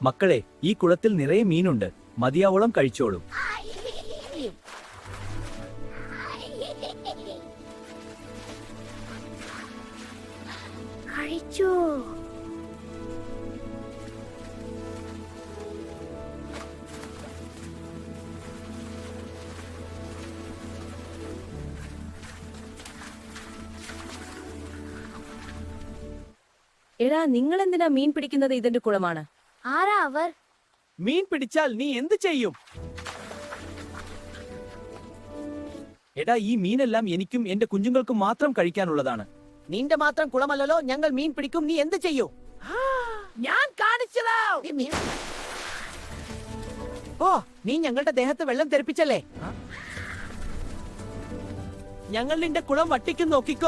മക്കളെ, ഈ കുളത്തിൽ നിറയെ മീനുണ്ട്. മതിയാവോളം കഴിച്ചോളൂ. കഴിച്ചോ? എടാ, നിങ്ങൾ എന്തിനാ മീൻ പിടിക്കുന്നത്? ഇതിന്റെ കുളമാണ്. ആരാ അവർ? മീൻ പിടിച്ചാൽ നീ എന്ത് ചെയ്യും? എടാ, ഈ മീനെല്ലാം എനിക്കും എന്റെ കുഞ്ഞുങ്ങൾക്കും മാത്രം കഴിക്കാനുള്ളതാണ്. നിന്റെ മാത്രം കുളമല്ലല്ലോ, ഞങ്ങൾ മീൻ പിടിക്കും. നീ എന്ത് ചെയ്യൂ? ഞാൻ കാണിച്ചതാ. ഓ, നീ ഞങ്ങളുടെ ദേഹത്ത് വെള്ളം തെറിപ്പിച്ചല്ലേ? ഞങ്ങൾ നിന്റെ കുളം വട്ടിക്കും നോക്കിക്കോ.